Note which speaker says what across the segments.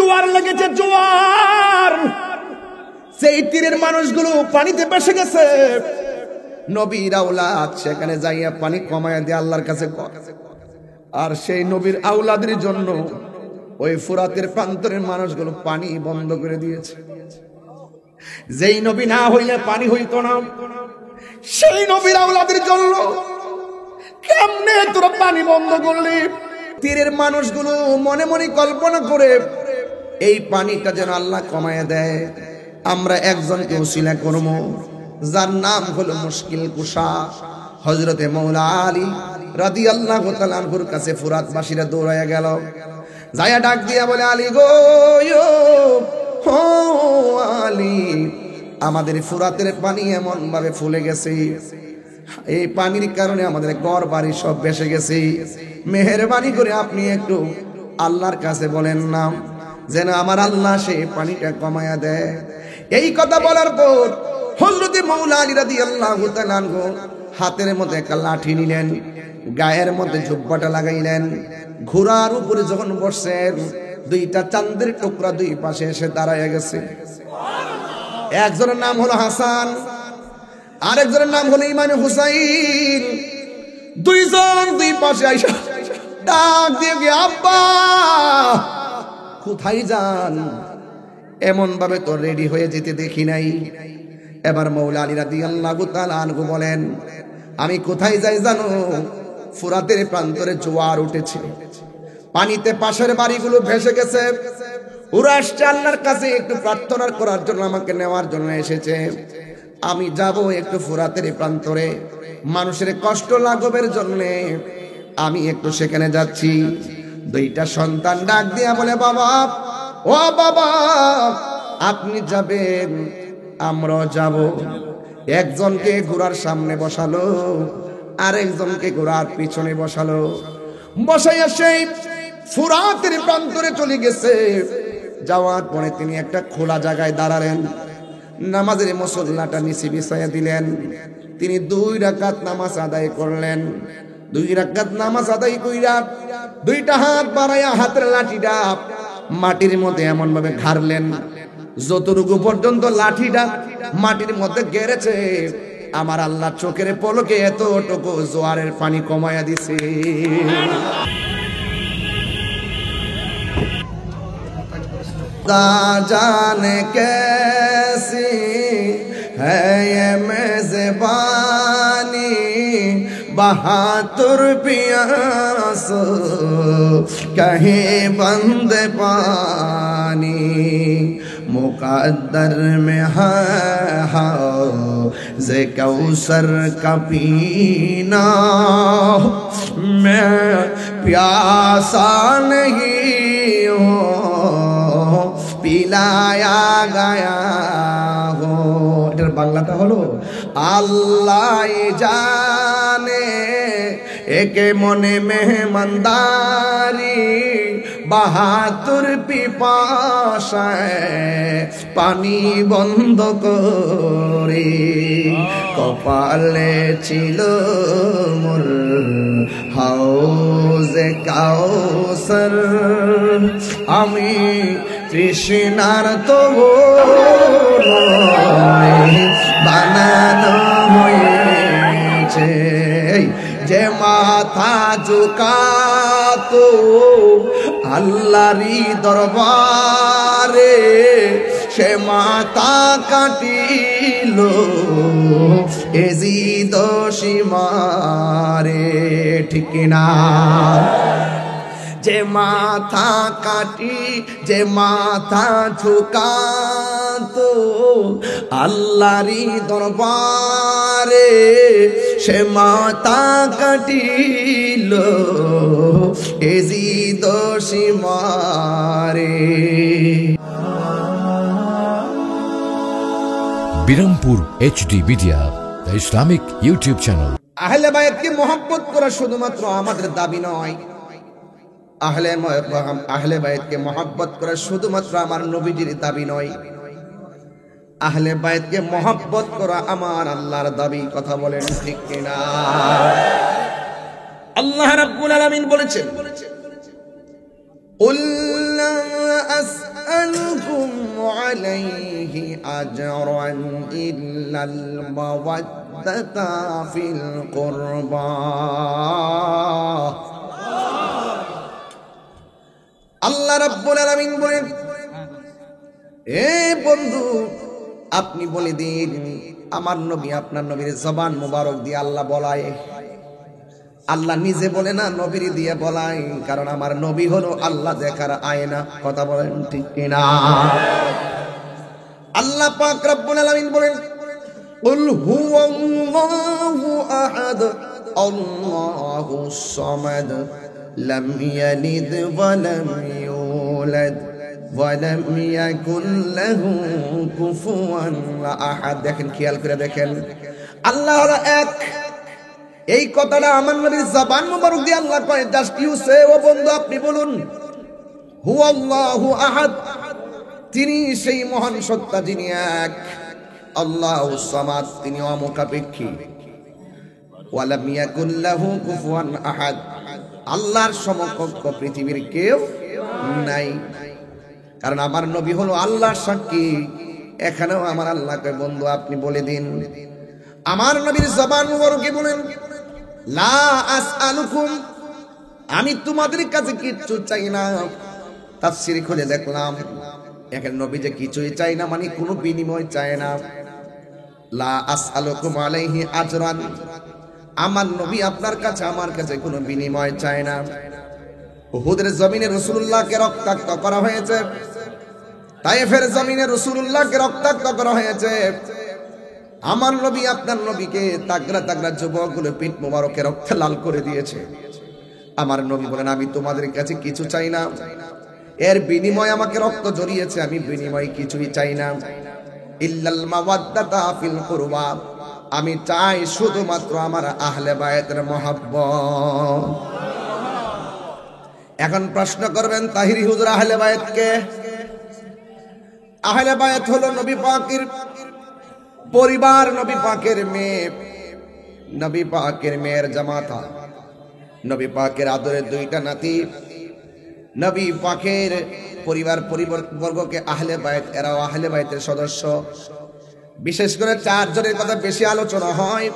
Speaker 1: জোয়ার লেগেছে, জোয়ার। সেই তীরের মানুষগুলো পানিতে ভেসে গেছে। নবীর আওলাদ সেখানে যাইয়া পানি কমায়া দিয়ে আল্লাহর কাছে, আর সেই নবীর আওলাদের জন্য ওই ফুরাতের প্রান্তরের মানুষগুলো পানি বন্ধ করে দিয়েছে। যেই নবী না হইলে পানি হইতো না, সেই নবীর আওলাদের জন্য কেমনে তোরা পানি বন্ধ করলি? তীরের মানুষগুলো মনে মনে কল্পনা করে এই পানিটা যেন আল্লাহ কমায় দেয়। আমরা একজনকে ওসিলা করব, যার নাম হলো মুশকিল কুশা হযরতে মাওলা আলী রাদিয়াল্লাহু তাআলা আনহুর কাছে ফুরাতবাসীরা দৌড়ায়া গেল। যায়া ডাক দিয়া বলে, আলী গো, ও আলী, আমাদের ফুরাতের পানি এমন ভাবে ফুলে গেছে, এই পানির কারণে আমাদের ঘর বাড়ি সব ভেসে গেছে। মেহেরবানি করে আপনি একটু আল্লাহর কাছে বলেন না, যেন আমার আল্লাহ সেই পানিটা কমায়া দেয়। এই কথা বলার পর হযরতে মাওলা আলী রাদিয়াল্লাহু তাআলা আনহু হাতের মধ্যে একটা লাঠি নিলেন, গায়ের মধ্যে জুব্বাটা লাগাইলেন, ঘোড়ার উপরে যখন বসছেন দুইটা চাঁদের টুকরা দুই পাশে এসে দাঁড়ায় গেছে। একজনের নাম হলো হাসান, আরেকজনের নাম হলো ইমাম হুসাইন। দুইজন দুই পাশে আইসা ডাক দিয়ে গিয়ে, আব্বা কোথায় যান? এমন ভাবে তো রেডি হয়ে যেতে দেখি নাই। এবার মাওলা আলী রাদিয়াল্লাহু তাআলা আনহু বলেন, আমি কোথায় যাই জানো? ফুরাতের প্রান্তরে জোয়ার উঠেছে, পানিতে পাশের বাড়িগুলো ভেসে গেছে। ওরা আসছে আল্লাহর কাছে একটু প্রার্থনা করার জন্য, আমাকে নেওয়ার জন্য এসেছে। আমি যাব একটু ফুরাতের প্রান্তরে, মানুষের কষ্ট লাঘবের জন্য আমি একটু সেখানে যাচ্ছি। দুইটা সন্তান ডাক দিয়া বলে, বাবা, ও বাবা, আপনি যাবেন, আমরাও যাব। একজনকে ঘোড়ার সামনে বসালো, আরেকজনকে ঘোড়ার পিছনে বসালো। বসাইয়া সেই ফুরাতের প্রান্তরে চলে গেছে। যাওয়ার পরে তিনি একটা খোলা জায়গায় দাঁড়ালেন, নামাজের মুসল্লাটা নিচে বিছাইয়া দিলেন। তিনি 2 রাকাত নামাজ আদায় করলেন। 2 রাকাত নামাজ আদায় কইরা দুইটা হাত বাড়াইয়া হাতের লাঠিটা মাটির মধ্যে এমন ভাবে ঘাড়লেন, যতটুকু পর্যন্ত লাঠিটা মাটির মধ্যে গেড়েছে, আমার আল্লাহ চোখের পলকে এতটুকু জোয়ারের পানি কমায়া দিছে। जाने कैसी है ये मेज़बानी, बहादुर पियास कहीं बंद पानी, मुकद्दर में है हौज़ कौसर का पीना, मैं प्यासा नहीं हूँ পিলায়া গায়া গো। এটার বাংলাটা হলো, আল্লাহ জানে একে মনে মেহমানদারি, বাহাদুর পিপাসায় পানি বন্ধ করে, কপালে ছিল মোর হাউজে কাউসার, আমি তৃষ্ণার তো বানানো হয়েছে। যে মাথা ঝুকাতো আল্লাহরই দরবারে, সে মাথা কাটিল এজিদ সীমারে, ঠিক না? যে মাথা কাটি, যে মাথা ঝুকাতো আল্লাহরই দরবারে, সে মাথা কাটিল এজিদ সীমারে।
Speaker 2: Birampur HD media, the Islamic YouTube channel.
Speaker 1: আহলে বায়াতকে মহব্বত করা শুধুমাত্র আমাদের দাবি নয়, আহলে বায়াতকে মহব্বত করা শুধুমাত্র আমার নবীজির দাবি নয়, আহলে বায়াতকে মহব্বত করা আমার আল্লাহর দাবি। কথা বলেন ঠিক কিনা? আল্লাহ রাব্বুল আলামিন বলেছেন, কুল লা আলাইহি আজরান ইল্লাল মাওয়াদ্দাতা ফিল কুরবা। আল্লাহ রাব্বুল আলামিন বলেন, এ বন্ধু আপনি বলে দিন, আমার নবী আপনার নবীর জবান মুবারক দিয়ে আল্লাহ বলায়। আল্লাহ নিজে বলে না, নবীর দিয়ে বলায়, কারণ আমার নবী হলো আল্লাহ দেখার আয়না। কথা বলেন ঠিক কিনা? আল্লাহ পাক রব্বুল আলামিন বলেন, কুল হুয়াল্লাহু আহাদ আল্লাহুস সামাদ লাম ইয়ালিদ ওয়া লাম ইউলাদ ওয়া লাম ইয়াকুল লাহু কুফুয়ান আহাদ। দেখেন, খেয়াল করে দেখেন, আল্লাহ হলো এক। এই কথাটা আমার নবীর জবান মুবারক দিয়ে আল্লাহ কয়। জাস্ট ইউ সে, ও বন্ধু আপনি বলুন, হুয়াল্লাহু আহাদ, তিনি সেই মহান সত্তা যিনি এক। আল্লাহুস সামাদ, তিনি অমুখাপেক্ষী। ওয়া লাম ইয়াকুল লাহু কুফুয়ান আহাদ, আল্লাহর সমকক্ষ পৃথিবীর কেউ নাই। কারণ আমার নবী হলো আল্লাহর সাক্ষী। এখানেও আমার আল্লাহকে বন্ধু আপনি বলে দিন। আমার নবীর জবান মুবারকে বলেন, লা আসআলুকুম, আমি তোমাদের কাছে কিচ্ছু চাই না। তাফসীর খুলে দেখলাম, এখানে নবী যে কিছুই চাই না মানে কোনো বিনিময় চায় না। লা আসআলুকুম আলাইহি আজরান, আমার নবী আপনার কাছে আমার কাছে কোনো বিনিময় চায় না। উহুদের জমিনে রাসূলুল্লাহকে রক্তাক্ত করা হয়েছে, তায়েফের জমিনে রাসূলুল্লাহকে রক্তাক্ত করা হয়েছে। আমার নবী আপনার নবীকে তাগড়া তাগড়া যুবকগুলো পিঠ মোবারকে রক্তে লাল করে দিয়েছে। আমার নবী বলেন, আমি তোমাদের কাছে কিছু চাই না, এর বিনিময় আমাকে রক্ত জড়িয়েছে, আমি বিনিময় কিছুই চাই না। ইল্লাল মাওয়াদ্দাতা ফিল কুরবা, আমি চাই শুধুমাত্র আমার আহলে বায়তের মহব্বত। এখন প্রশ্ন করবেন, তাহিরি হুজুর আহলে বায়ত কে? আহলে বায়ত হলো নবী পাকের পরিবার, নবী পাকের মেয়ে, নবী পাকের মেয়ের জামাতা, নবী পাকের আদরের দুইটা নাতি, নবী পাকের পরিবার পরিবর্গকে আহলে বায়ত, এরাও আহলে বায়তের সদস্য। বিশেষ করে চারজনের কথা বেশি আলোচনা হয়,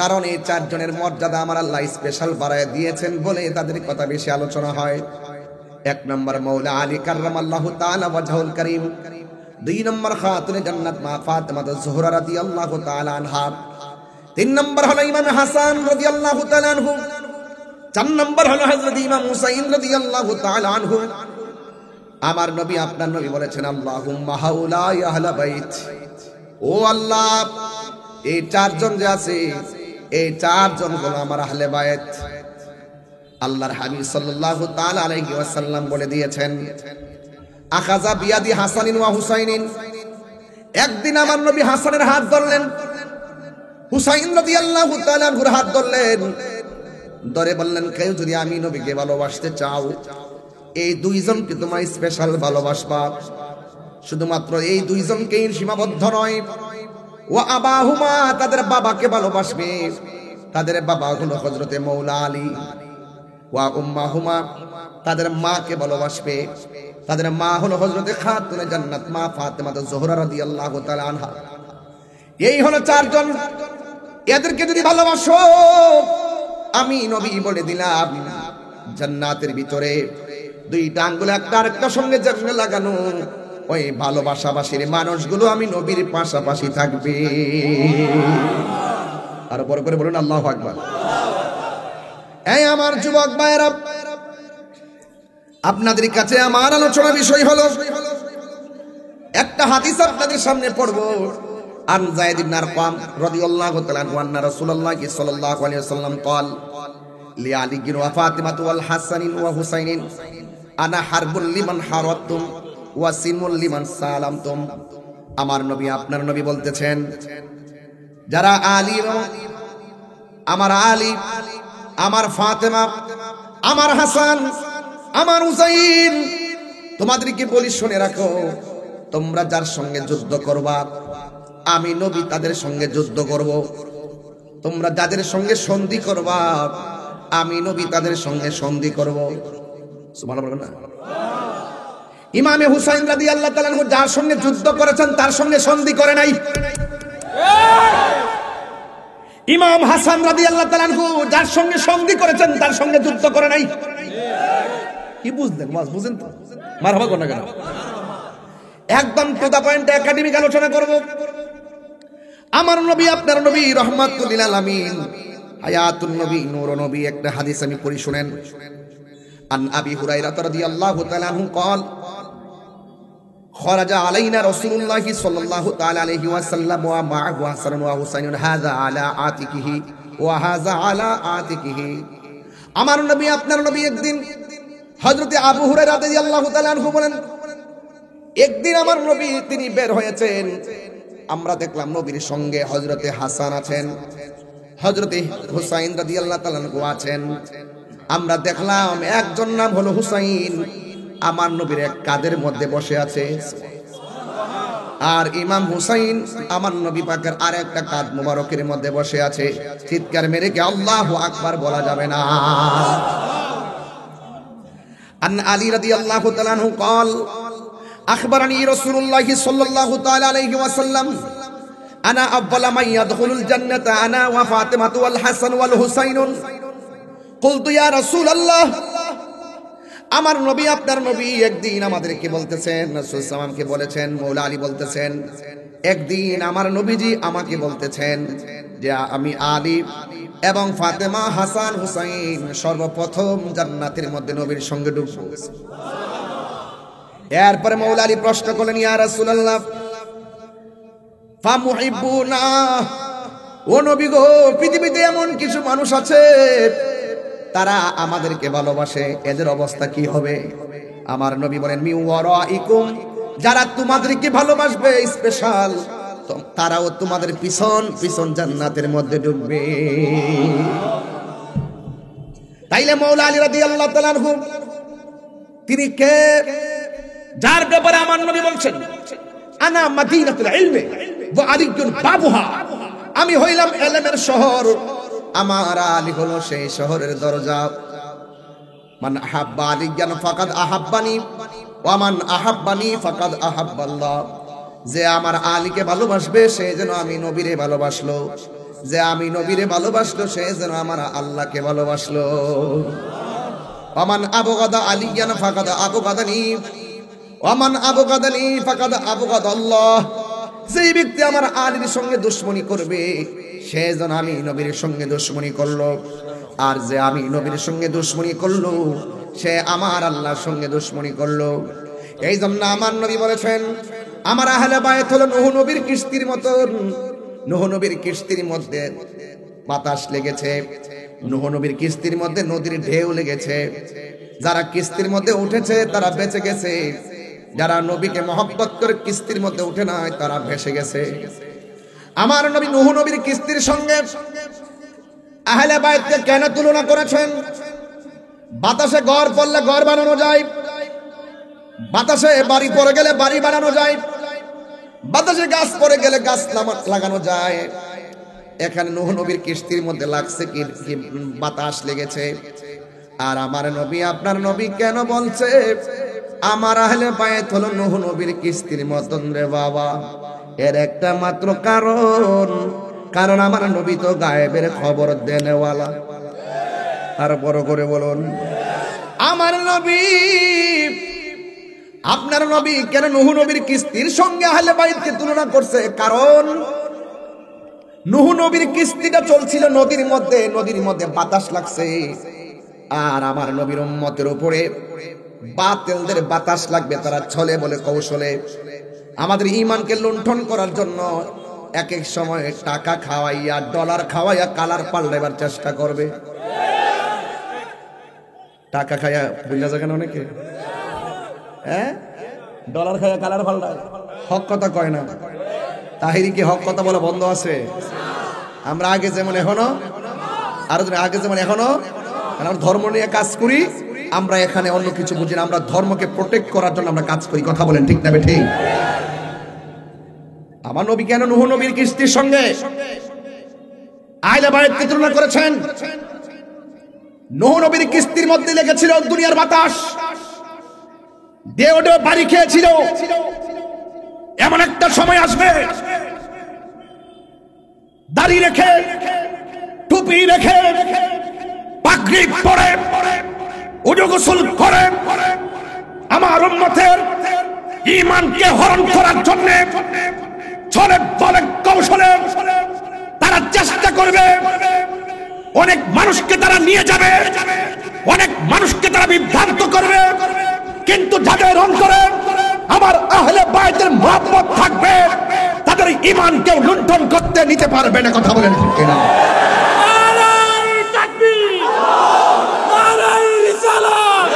Speaker 1: কারণ এই চারজনের মর্যাদা আমার আল্লাহ স্পেশাল বাড়ায় দিয়েছেন বলে তাদের কথা বেশি আলোচনা হয়। এক নম্বর মৌলা আলী কাররামাল্লাহু তাআলা ওয়াজহুল কারীম, দুই নম্বর খাতুনে জান্নাত মা ফাতেমা জোহরা রাদিয়াল্লাহু তাআলা আনহা, তিন নম্বর হলো ইমাম হাসান রাদিয়াল্লাহু তাআলা আনহু, চার নম্বর হলো হযরত ইমাম হুসাইন রাদিয়াল্লাহু তাআলা আনহু। আমার নবী আপনার নবী বলেছেন, আল্লাহুম্মা হাউলাই আহলে বাইত, ও আল্লাহ এই চারজন যে আছে এই চারজন হলো আমার আহলে বায়ত। আল্লাহর হাবিব সাল্লাল্লাহু তাআলা আলাইহি ওয়াসাল্লাম বলে দিয়েছেন, আখাযা বিয়াদি হাসানিন ওয়া হুসাইনিন, একদিন আমার নবী হাসানের হাত ধরলেন, হুসাইন রাদিয়াল্লাহু তাআলা আনহুর হাত ধরলেন, ধরে বললেন, কেউ যদি আমি নবীকে ভালোবাসতে চাও এই দুইজনকে তোমার স্পেশাল ভালোবাসবা। শুধুমাত্র এই দুইজনকেই সীমাবদ্ধ নয়, ওয়া আবাহুমা, তাদের বাবাকে ভালোবাসবে, তাদের বাবা হলো হযরতে মৌলা আলী, ওয়া উম্মাহুমা, তাদের মাকে ভালোবাসবে, তাদের মা হলো হযরতে খাতুনে জান্নাত মা ফাতেমা জোহরা রাদিয়াল্লাহু তাআলা আনহা। এই হলো চারজন, এদেরকে যদি ভালোবাসো আমি নবী বলে দিলাম জান্নাতের ভিতরে দুইটা আঙ্গুল একটা আরেকটার সঙ্গে যেমন লাগানো, ওই ভালোবাসাবাসীর মানুষগুলো আমি নবীর পাশাপাশি থাকবে। আর বড় করে বলুন আল্লাহু আকবার। এই আমার যুবক ভাইরা, আপনাদের কাছে আমার আলোচনা বিষয় হলো একটা হাদিস আপনাদের সামনে পড়ব। আন যায়েদ ইবনে আরকাম রাদিয়াল্লাহু তাআলা আনহু আন্না রাসূলুল্লাহ সাল্লাল্লাহু আলাইহি ওয়াসাল্লাম قال لعلي ওয়া ফাতিমা ওয়াল হাসান ওয়া হুসাইন আনা হারবুল লিমান হারাতুম ওয়া সিমুল লিমান সালামতুম। আমার নবী আপনার নবী বলতেছেন, যারা আলী, আমার আলী, আমার ফাতেমা, আমার হাসান, আমার হুসাইন, তোমাদেরকে বলি শুনে রাখো, তোমরা যার সঙ্গে যুদ্ধ করবা আমি নবী তাদের সঙ্গে যুদ্ধ করব। তোমরা যাদের সঙ্গে সন্ধি করবা আমি নবী তাদের সঙ্গে সন্ধি করব। সুবহানাল্লাহ বলবেন না? ইমামে হুসাইন রাদিয়াল্লাহু তাআলা আনহু যার সঙ্গে যুদ্ধ করেছেন তার সঙ্গে সন্ধি করে নাই। ইমাম হাসান রাদিয়াল্লাহু তাআলা আনহু যার সঙ্গে সন্ধি করেছেন তার সঙ্গে যুদ্ধ করে নাই। কি বুঝলেন? বুঝেন তো? মারহাবা কোন কেন? একদম টু দা পয়েন্ট একাডেমিক আলোচনা করব। আমার নবী আপনার নবী রাহমাতুল লিল আলামিন হায়াতুন নবী নূরুন নবী একটা হাদিস আমি পড়ি শুনেন। আন আবি হুরায়রা রাদিয়াল্লাহু তাআলা আনহু قال خرج علينا رسول الله صلى الله تعالى عليه وسلم ومعه حسن وحسين هذا على عاتقه وهذا على عاتقه। আমার নবী আপনার নবী একদিন হযরতে আবু হুরায়রা রাদিয়াল্লাহু তাআলা আনহু বলেন একদিন আমার নবী তিনি বের হয়েছেন, আমরা দেখলাম নবীর সঙ্গে হযরতে হাসান আছেন, হযরতে হুসাইন রাদিয়াল্লাহু তাআলা আনহু আছেন। আমরা দেখলাম একজন নাম হলো হুসাইন আমার নবীর এক কাঁধের মধ্যে বসে আছে, আর ইমাম হুসাইন আমার নবী পাকের আরেকটা কাঁধ মুবারকের মধ্যে বসে আছে। চিৎকার মেরে কি আল্লাহু আকবার বলা যাবে না? আন আলী রাদিয়াল্লাহু তাআলা আনহু قال أخبرني رسول الله صلى الله تعالى عليه وسلم أنا أول من يدخل الجنة أنا وفاطمة والحسن والحسين قلت يا رسول الله। আমার নবী আপনার নবী একদিন আমাদেরকে বলতেছেন, রাসূল সাল্লাল্লাহু বলেছেন, মৌলা আলী বলতেছেন একদিন আমার নবীজি আমাকে বলতেছেন যে আমি আলী এবং ফাতেমা হাসান হুসাইন সর্বপ্রথম জান্নাতের মধ্যে নবীর সঙ্গে ঢুকবো। এরপরে মৌলা আলী প্রশ্ন করলেন ইয়া রাসূলুল্লাহ ফামুহিব্বুনা, ও নবী গো পৃথিবীতে এমন কিছু মানুষ আছে তারা আমাদেরকে ভালোবাসে, এদের অবস্থা কি হবে? আমার নবী বলেন মি ওয়ারাইকুম, যারা তোমাদেরকে ভালোবাসবে স্পেশাল তারাও তোমাদের পিছন পিছন জান্নাতের মধ্যে ঢুকবে। তাইলে মৌলা আলী রাদিয়াল্লাহু তাআলা আনহু তিনি কে? যার ব্যাপারে আমার নবী বলছেন আনা মাদিনাতুল ইলমি ওয়া আলিয়ুন বাবুহা, আমি হইলাম ইলমের শহর, আমার আলী হলো সেই শহরের দরজা। মান আহাব্বা আলিয়ান ফাকাদ আহাব্বানি ওয়া মান আহাব্বানি ফাকাদ আহাব্বাল্লাহ, যে আমার আলীকে ভালোবাসবে সে যেন আমি নবীরে ভালোবাসলো, যে আমি নবীরে ভালোবাসলো সে যেন আমার আল্লাহকে ভালোবাসলো। ওয়া মান আবগাদা আলিয়ান ফাকাদ আবগাদানি ওয়া মান আবগাদানি ফাকাদ আবগাদাল্লাহ, যেই ব্যক্তি আমার আলীর সঙ্গে দুশমনি করবে সে যেন আমি নবীর সঙ্গে দুশমনি করলো, আর যে আমি নবীর সঙ্গে দুশমনি করলো সে আমার আল্লাহর সঙ্গে দুশমনি করলো। এই জন্য আমার নবী বলেছেন আমার আহলে বায়ত হলো নূহ নবীর কিস্তির মতন। নূহ নবীর কিস্তির মধ্যে বাতাস লেগেছে, নূহ নবীর কিস্তির মধ্যে নদীর ঢেউ লেগেছে, যারা কিস্তির মধ্যে উঠেছে তারা বেঁচে গেছে, যারা নবীকে মহব্বত করে কিস্তির মধ্যে উঠে নাই তারা ভেসে গেছে। আমার নবী নূহ নবীর কিস্তির সঙ্গে আহলে বায়তকে কেন তুলনা করেছেন? বাতাসে ঘর পড়লে ঘর বানানো যায়, বাতাসে বাড়ি পড়ে গেলে বাড়ি বানানো যায়, বাতাসে গাছ পড়ে গেলে গাছ লাগানো যায়। এখানে নূহ নবীর কিস্তির মধ্যে লাগছে কি বাতাস লেগেছে। আর আমার নবী আপনার নবী কেন বলছে আমার আহলে বায়ত হলো নূহ নবীর কিস্তির মতন রে বাবা? এর একটা মাত্র কারণ আমার নবী তো গায়েবের খবর দেনেওয়ালা। আর বড় করে বলুন আমার নবী আপনার নবী কেন নূহ নবীর কিস্তির সঙ্গে আহলে বাইতকে তুলনা করছে? কারণ নূহ নবীর কিস্তিটা চলছিল নদীর মধ্যে বাতাস লাগছে, আর আমার নবীর উম্মতের উপরে বাতিলদের বাতাস লাগবে, তারা ছলে বলে কৌশলে আমাদের ঈমানকে লুণ্ঠন করার জন্য এক এক সময় টাকা খাওয়াইয়া ডলার খাওয়াইয়া কালার পাল্টাবার চেষ্টা করবে। টাকা খাইয়া বুঝলা যায় কেন অনেকে, হ্যাঁ ডলার খাইয়া কালার পাল্টায়, হক কথা কয় না। তাহিরি কি হক কথা বলা বন্ধ আছে? আমরা আগে যেমন এখনো আমরা ধর্ম নিয়ে কাজ করি, আমরা এখানে অন্য কিছু বুঝি না, আমরা ধর্মকে প্রোটেক্ট করার জন্য আমরা কাজ করি। কথা বলেন ঠিক না ঠিক? আমার নবী কেন নূহ নবীর কিস্তির সঙ্গে আহলে বায়তকে তুলনা করেছেন? নূহ নবীর কিস্তির মধ্যে লেগেছিল দুনিয়ার বাতাস, দেওডে বাড়ি খেয়েছিল। এমন একটা সময় আসবে দাড়ি রেখে, টুপি রেখে, পাগড়ি পরে, উজু গোসল করে আমার উম্মতের ঈমানকে হরণ করার জন্য ছলে বলে কৌশলে তারা চেষ্টা করবে। অনেক মানুষকে তারা নিয়ে যাবে, অনেক মানুষকে তারা বিভ্রান্ত করবে, কিন্তু যাদের অন্তরে আমার আহলে বায়তের মহব্বত থাকবে তাদের ঈমান কেউ লুণ্ঠন করতে নিতে পারবে না। কথা বলেন ঠিক কিনা?
Speaker 3: নারায়ে তাকবীর, নারায়ে রিসালাত,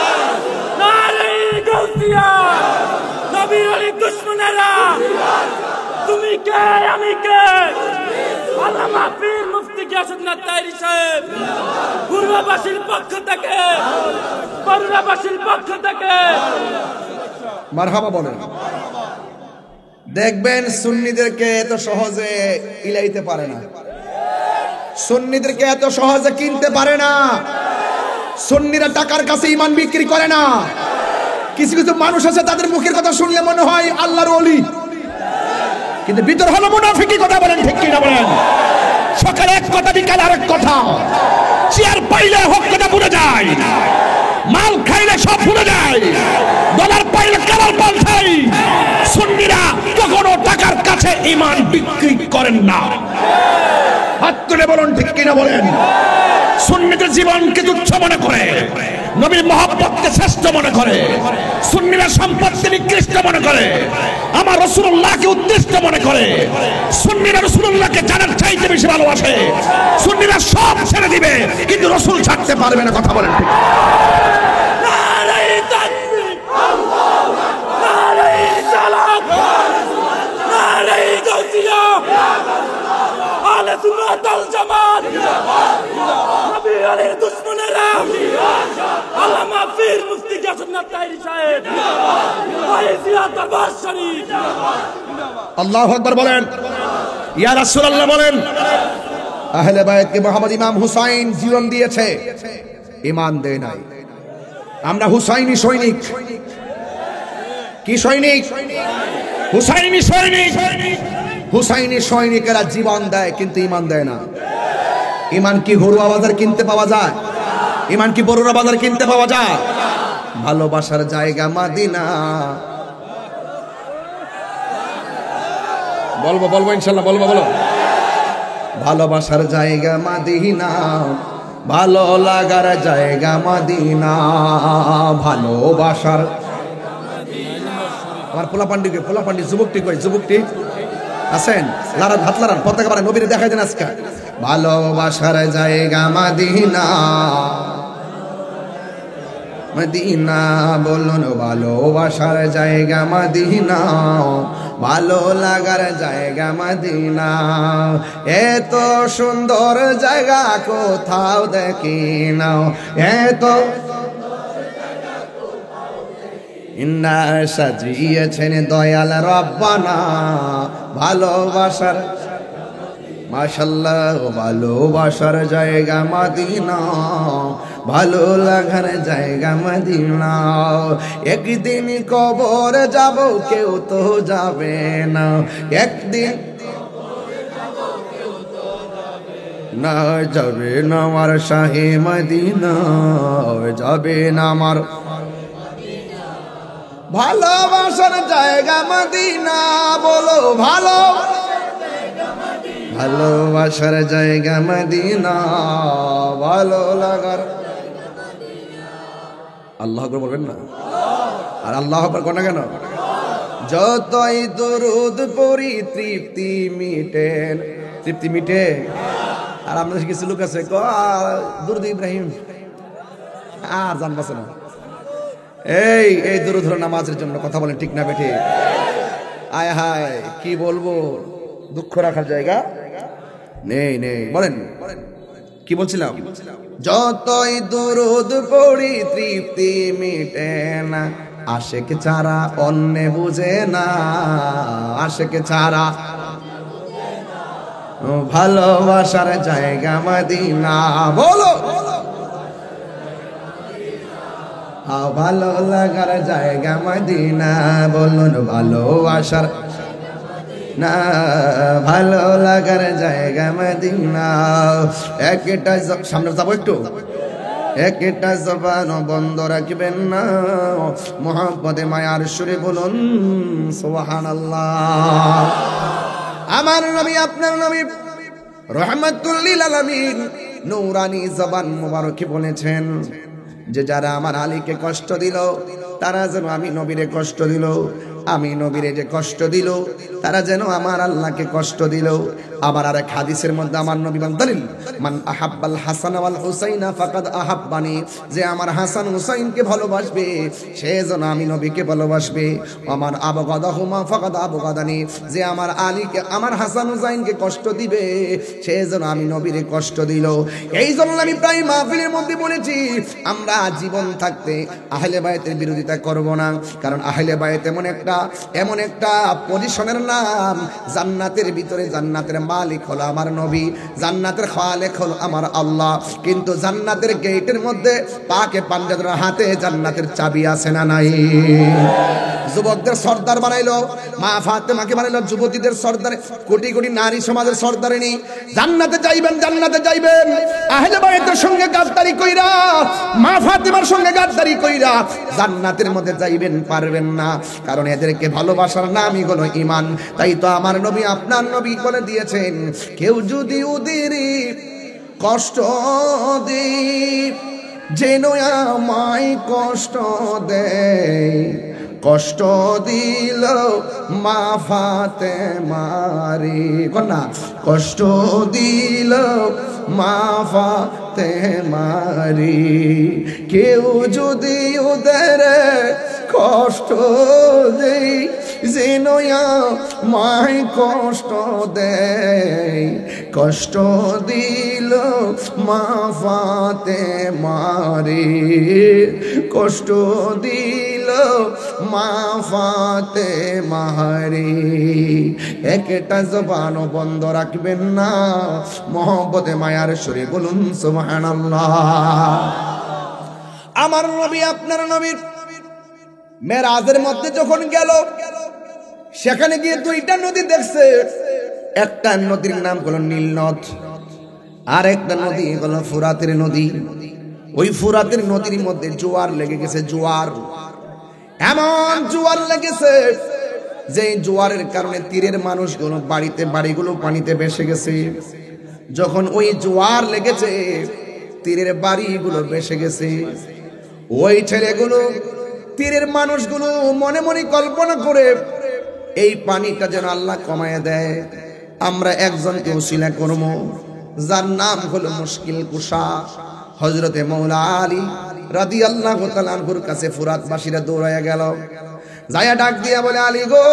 Speaker 3: নারায়ে গাউসিয়া। নবীর অলি দুশমনেরা, তুমি কে আমি কে? আল্লামা পীর মুফতি গিয়াসউদ্দিন তাইরি সাহেব পূর্ববাসীর পক্ষ থেকে, বরুণাবাসীর পক্ষ থেকে
Speaker 1: মারহাবা বলেন। দেখবেন সুন্নিদেরকে এত সহজে ইলাইতে পারে না, সুন্নিদেরকে এত সহজে কিনতে পারে না। সুন্নিরা টাকার কাছে ঈমান বিক্রি করে না। কিছু কিছু মানুষ আছে তাদের মুখের কথা শুনলে মনে হয় আল্লাহর ওলি, কিন্তু ভিতর হলো মুনাফিকি। কথা বলেন ঠিক কিনা বলেন? সকালে এক কথা, বিকালে আরেক কথা। চেয়ার পাইলে হক কথা ভুলে যায়, মাল খাইলে সব ভুলে যায়, ডলার পাইলে কালার পাল খাই। সুন্নিরা কখনো টাকার কাছে ঈমান বিক্রি করেন না। হাত তুলে বলুন ঠিক কিনা বলেন? সুন্নিদের জীবনকে তুচ্ছ মনে করে, নবীর মহব্বতকে শ্রেষ্ঠ মনে করে, সুন্নিরা সম্পদকে নিকৃষ্ট মনে করে, আমার রাসূলুল্লাহকে উদ্দেশ্য মনে করে। সুন্নিরা রাসূলুল্লাহকে জানার চাইতে বেশি ভালোবাসে। সুন্নিরা সব ছেড়ে দিবে কিন্তু রাসূল ছাড়তে পারবে না। কথা বলেন ঠিক?
Speaker 3: নারায়ে তাকবীর, আল্লাহু আকবার, নারায়ে রিসালাত, নারায়ে গাউসিয়া। আহলে সুন্নাত ওয়াল জামাত, নবীর অলি দুশমনেরা, আল্লামা পীর মুফতি গিয়াসউদ্দিন তাইরি সাহেব, ওয়াহিদিয়া দরবার শরীফ।
Speaker 1: আল্লাহু আকবার বলেন, ইয়া রাসূলুল্লাহ বলেন। আহলে বায়তকে মুহাম্মদ ইমাম হুসাইন জীবন দিয়েছে, ঈমান দেয় নাই। আমরা হুসাইনি সৈনিক। কি সৈনিক? হুসাইনি সৈনিক। হুসাইনি সৈনিকেরা জীবন দেয় কিন্তু ঈমান দেয় না। ঈমান কি ঘরুয়া বাজার কিনতে পাওয়া যায়? ঈমান কি বড়ুয়া বাজার কিনতে পাওয়া যায়? ভালোবাসার জায়গা মদিনা। বলবো বলবো ইনশাআল্লাহ, বলবো বলো। ভালোবাসার জায়গা মদিনা, ভালো লাগার জায়গা মদিনা, ভালোবাসার। আমার পোলাপান্ডি যুবকটি কই? যুবকটি আছেন? লারান, হাত লারান, পতাকা বাড়ান, নবীরে দেখাই দেন আজকে। ভালোবাসার জায়গা মদিনা, মদিনা বলুন। ভালোবাসার জায়গা মদিনা, ভালো লাগার জায়গা মদিনা। এত সুন্দর জায়গা কোথাও দেখি না, এত ইন্না সাজিয়েছেন দয়াল রব্বানা। ভালোবাসার মাশাআল্লাহ, ভালোবাসার জায়গা মদিনা, ভালো লাগার জায়গা মদিনা। একদিন কবর যাব, কেউ তো যাবে না। একদিন না যাবে না আমার শাহে মদিনা, যাবে না আমার ভালোবাসার জায়গা মদিনা। বলো ভালো, ভালোবাসার জায়গা মদিনা, ভালো লাগার। আল্লাহ আকবার বলবেন না? আর আল্লাহ আকবার কোন কেন? যতই দরুদ পড়ি তৃপ্তি মিটে, তৃপ্তি মিটে। আর আপনাদের কিছু লোক আছে দুরুদ ইব্রাহিম আর জানবাছে না। এই দরুদ হলো নামাজের জন্য। কথা বলেন ঠিক না বেঠে? আয় হায় কি বলবো, দুঃখ রাখার জায়গা নেই নেই। বলেন কি বলছিলাম? যতই দরুদ পড়ি তৃপ্তি মিটে না, আশেক ছাড়া অন্য বুঝে না, আশেক ছাড়া। ভালোবাসার জায়গা মদিনা। বলো ভালো লাগার জায়গা মদিনা, বলুন ভালোবাসার না, ভালো লাগার জায়গা মদিনা। একটা সামনে যাবো একটু, একটা জবান বন্ধ রাখবেন না, মোহাম্মদে মায়ার সুরে বলুন সুবহানাল্লাহ। আমার নবী আপনার নবী রহমাতুল লিল আলামিন নূরানি জবান মুবারকে বলেছেন যে যারা আমার আলীকে কষ্ট দিল তারা যেন আমি নবীরে কষ্ট দিল, আমি নবীরে যে কষ্ট দিল তারা যেন আমার আল্লাহকে কষ্ট দিল। আবার আরেক হাদিসের মধ্যে আমার নবী বলেন, মান আহাব্বাল হাসান ওয়াল হুসাইনা ফাকাদ আহাব্বানি, যে আমার হাসান হুসাইনকে ভালোবাসবে সে যেন আমি নবীকে ভালোবাসবে। আমার আবগাদাহুমা ফাকাদ আবগাদানি, যে আমার আলীকে আমার হাসান হুসাইনকে কষ্ট দিবে সে যেন আমি নবীরে কষ্ট দিল। এই জন্য আমি প্রায় মাহফিলের মধ্যে বলেছি আমরা জীবন থাকতে আহলে বায়তের বিরোধিতা করব না, কারণ আহলে বায়ত এমন একটা পজিশনের নাম, জান্নাতের ভিতরে জান্নাতের মালিক হলো আমার নবী, জান্নাতের খালেক হলো আমার আল্লাহ, কিন্তু জান্নাতের গেটের মধ্যে পাকে পাঞ্জাবের হাতে জান্নাতের চাবি আছে না নাই? যুবকদের সর্দার বানাইলো, মা ফাতেমাকে বানাইলো যুবতীদের সর্দার, কোটি কোটি নারী সমাজের সর্দারিনী। জান্নাতে যাইবেন, জান্নাতে যাইবেন আহলে বায়তের সঙ্গে গাদ্দারি কইরা, মা ফাতেমার সঙ্গে গাদ্দারি কইরা জান্নাতের মধ্যে যাইবেন পারবেন না, কারণ এদেরকে ভালোবাসার নামই হলো ঈমান। তাই তো আমার নবী আপনার নবী বলে দিয়েছেন, কেউ যদি ওদের কষ্ট দেয় যেন আমায় কষ্ট দেয়, কষ্ট দিল মা ফাতেমারে, কন্যা কষ্ট দিল মা ফাতেমারে, কেউ যদি ওদের কষ্ট দেয় যেন আমায় কষ্ট দেয়, কষ্ট দিল মা ফাতেমারে, কষ্ট দিল মা ফাতেমারে। একটা জবান বন্ধ রাখবেন না, মোহব্বতে মায়ার সুরে বলুন সুবহানাল্লাহ। আমার নবী আপনার নবীর মেরাজের মধ্যে যখন গেল, সেখানে গিয়ে দুইটা নদী দেখছে, একটা নদীর নাম হলো নীল নদ, আর একটা নদী হলো ফুরাতের নদী। ওই ফুরাতের নদীর মধ্যে জোয়ার লেগে গেছে, জোয়ার, এমন জোয়ার লেগেছে যে জোয়ারের কারণে তীরের মানুষগুলো বাড়িগুলো পানিতে ভেসে গেছে। যখন ওই জোয়ার লেগেছে তীরের বাড়িগুলো ভেসে গেছে, ওই ছেলেগুলো তীরের মানুষগুলো মনে মনে কল্পনা করে এই পানিটা যেন আল্লাহ কমায় দেয়, আমরা একজনকে উসিলা করব, যার নাম হলো মুশকিল কুশা হযরতে মৌলা আলী রাদিয়াল্লাহু তাআলা আনহুর কাছে ফুরাতবাসীরা দৌড়ায়া গেল, যায়া ডাক দিয়া বলে, আলী গো,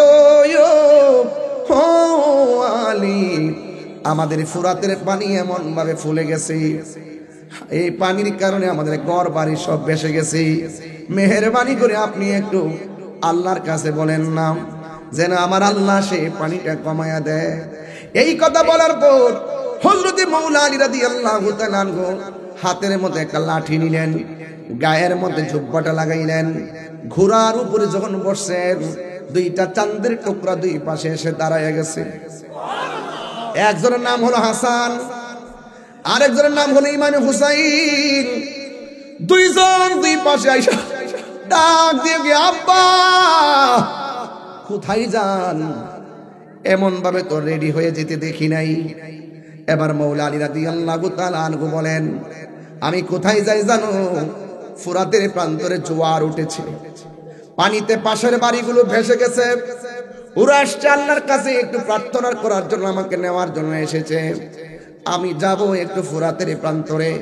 Speaker 1: ও আলী, আমাদের ফুরাতের পানি এমন ভাবে ফুলে গেছে, এই পানির কারণে আমাদের ঘর বাড়ি সব ভেসে গেছে, মেহেরবানি করে আপনি একটু আল্লাহর কাছে বলেন না যেন আমার আল্লাহ সে পানিটা কমায়া দেয়। এই কথা বলার পর হযরতে মৌলা আলী রাদিয়াল্লাহু তাআলা আনহু হাতের মধ্যে একটা লাঠি নিলেন, গায়ের মধ্যে জুব্বাটা লাগাইলেন, ঘোড়ার উপরে যখন বসছেন দুইটা চাঁদের টুকরা দুই পাশে এসে দাঁড়ায় গেছে। একজনের নাম হলো হাসান, আরেকজনের নাম হলো ইমাম হুসাইন। দুইজন দুই পাশে আইসা ডাক দিয়ে গিয়ে, আব্বা কোথায় যান? এমন ভাবে তো রেডি হয়ে যেতে দেখি নাই। এবার মৌলা আলী রাদিয়াল্লাহু তাআলা আনহু বলেন, আমি কোথায় যাই জানো? ফুরাতের প্রান্তরে জোয়ার উঠেছে, পানিতে পাশের বাড়িগুলো ভেসে গেছে, ওরা আসছে আল্লাহর কাছে একটু প্রার্থনা করার জন্য, আমাকে নেওয়ার জন্য এসেছে। আমি যাব একটু ফুরাতের প্রান্তরে,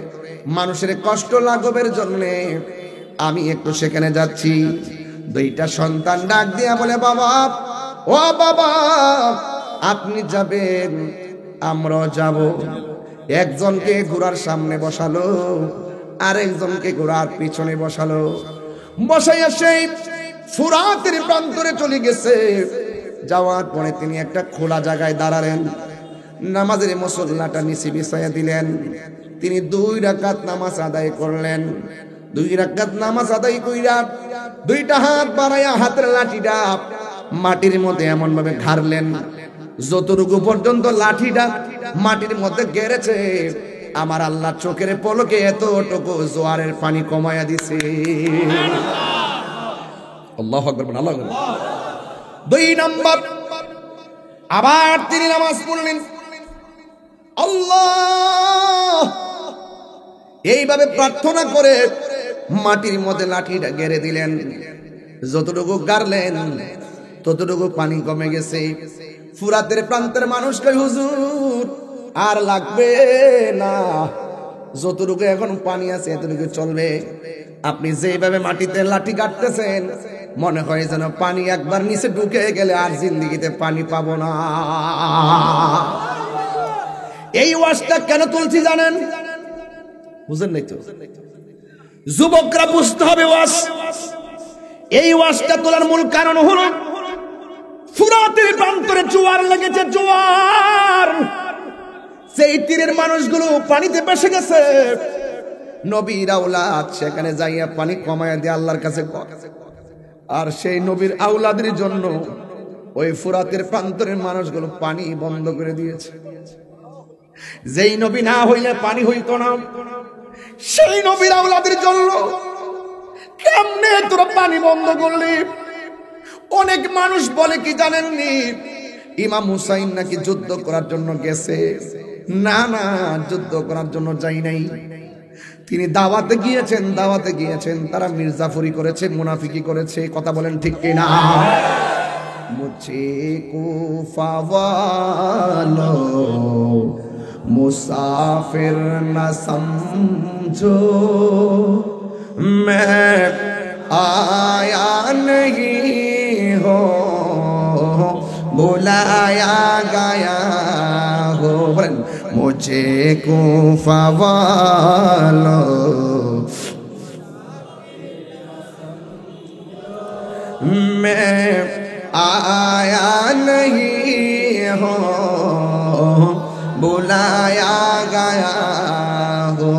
Speaker 1: মানুষের কষ্ট লাঘবের জন্য আমি একটু সেখানে যাচ্ছি। দুইটা সন্তান ডাক দিয়া বলে, বাবা, ও বাবা, আপনি যাবেন, আমরাও যাব। একজনকে ঘোড়ার সামনে বসালো, আরেকজনকে ঘোড়ার পিছনে বসালো, বসাইয়া সেই ফুরাতের প্রান্তরে চলে গেছে। যাওয়ার পরে তিনি একটা খোলা জায়গায় দাঁড়ালেন, নামাজের মুসল্লাটা নিচে বিছাইয়া দিলেন, তিনি 2 রাকাত নামাজ আদায় করলেন। 2 রাকাত নামাজ আদায় কইরা 2টা হাত বাড়ায়া হাতের লাঠিটা মাটির মধ্যে এমন ভাবে ঘাড়লেন যতটুকু পর্যন্ত লাঠিটা মাটির মধ্যে গেড়েছে আমার আল্লাহ চোখের পলকে এতটুকু জোয়ারের পানি কমায়া দিছে। আল্লাহু আকবার, আল্লাহু আকবার। 2 নাম্বার আবার তিনি নামাজ পড়লেন, আল্লাহ এইভাবে প্রার্থনা করে মাটির মধ্যে লাঠিটা গেড়ে দিলেন। যতটুকু গাড়লেন ততটুকু পানি কমে গেছে। ফুরাতের প্রান্তের মানুষ কয় হুজুর আর লাগবে না, যতটুকু এখন পানি আছে এতটুকু চলবে। আপনি যেভাবে মাটিতে লাঠি কাটতেছেন মনে হয় যেন পানি একবার নিচে ঢুকে গেলে আর জিন্দেগিতে পানি পাবো না। এই ওয়াজটা কেন তুলছি জানেন? বুঝেন নাই তো? যুবকরা বুঝতে হবে ওয়াজ। এই ওয়াজটা তোলার মূল কারণ হলো ফুরাতের প্রান্তরে জোয়ার লেগেছে, জোয়ার। সেই তীরের মানুষগুলো পানিতে ভেসে গেছে। নবীর আওলাদ সেখানে যাইয়া পানি কমায়া দিয়ে আল্লাহর কাছে, আর সেই নবীর আওলাদের জন্য ওই ফুরাতের প্রান্তরের মানুষগুলো পানি বন্ধ করে দিয়েছে। যেই নবী না হইলে পানি হইতো না, সেই নবীর আওলাদের জন্য কেমনে তোরা পানি বন্ধ করলি? অনেক মানুষ বলে কি জানেননি, ইমাম হুসাইন নাকি যুদ্ধ করার জন্য গেছে। না না, যুদ্ধ করার জন্য যাই নাই, তিনি দাওয়াতে গিয়েছেন। দাওয়াতে গিয়েছেন, তারা মির্জাফরি করেছে, মুনাফিকি করেছে। কথা বলেন ঠিক কিনা? মুঝে কুফা ওয়ালো মুসাফির না সমঝো, मैं आया नहीं हो बुलाया गया हो। मुझे कुफा वालो मैं आया नहीं हो बुलाया गया हो